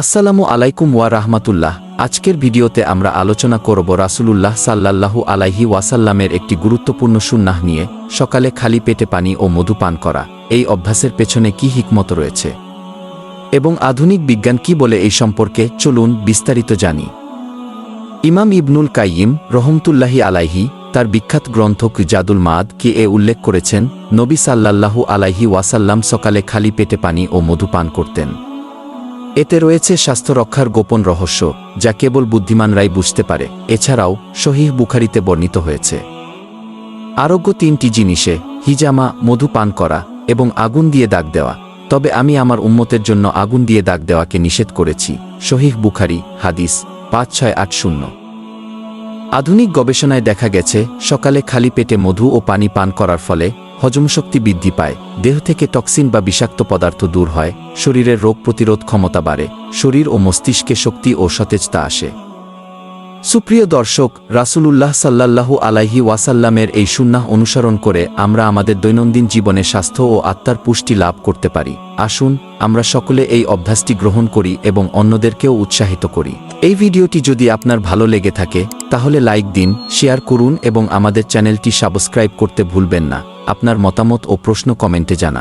আসসালামু আলাইকুম ওয়া রাহমাতুল্লাহ। আজকের ভিডিওতে আমরা আলোচনা করব রাসূলুল্লাহ সাল্লাল্লাহু আলাইহি ওয়াসাল্লামের একটি গুরুত্বপূর্ণ সুন্নাহ নিয়ে, সকালে খালি পেটে পানি ও মধু পান করা। এই অভ্যাসের পেছনে কি হিকমত রয়েছে এবং আধুনিক বিজ্ঞান কি বলে এই সম্পর্কে, চলুন বিস্তারিত জানি। ইমাম ইবনুল কাইয়িম রহমতুল্লাহি আলাইহি তার বিখ্যাত গ্রন্থ জাদুল মাআদ কে উল্লেখ করেছেন, নবী সাল্লাল্লাহু আলাইহি ওয়াসাল্লাম সকালে খালি পেটে পানি ও মধু পান করতেন। এতে রয়েছে স্বাস্থ্য রক্ষার গোপন রহস্য, যা কেবল বুদ্ধিমানরাই বুঝতে পারে। এছাড়াও সহিহ বুখারীতে বর্ণিত হয়েছে আরোগ্য তিনটি জিনিসে: হিজামা, মধু পান করা এবং আগুন দিয়ে দাগ দেওয়া। তবে আমি আমার উম্মতের জন্য আগুন দিয়ে দাগ দেওয়াকে নিষেধ করেছি। সহিহ বুখারী হাদিস 5680। আধুনিক গবেষণায় দেখা গেছে, সকালে খালি পেটে মধু ও পানি পান করার ফলে হজমশক্তি বৃদ্ধি পায়, দেহ থেকে টক্সিন বা বিষাক্ত পদার্থ দূর হয়, শরীরের রোগ প্রতিরোধ ক্ষমতা বাড়ে, শরীর ও মস্তিষ্কে শক্তি ও সতেজতা আসে। সুপ্রিয় দর্শক, রাসূলুল্লাহ সাল্লাল্লাহু আলাইহি ওয়াসাল্লামের এই সুন্নাহ অনুসরণ করে আমরা আমাদের দৈনন্দিন জীবনে স্বাস্থ্য ও আত্মার পুষ্টি লাভ করতে পারি। আসুন আমরা সকলে এই অভ্যাসটি গ্রহণ করি এবং অন্যদেরকেও উৎসাহিত করি। এই ভিডিওটি যদি আপনার ভালো লেগে থাকে তাহলে লাইক দিন, শেয়ার করুন এবং আমাদের চ্যানেলটি সাবস্ক্রাইব করতে ভুলবেন না। আপনার মতামত ও প্রশ্ন কমেন্টে জানান।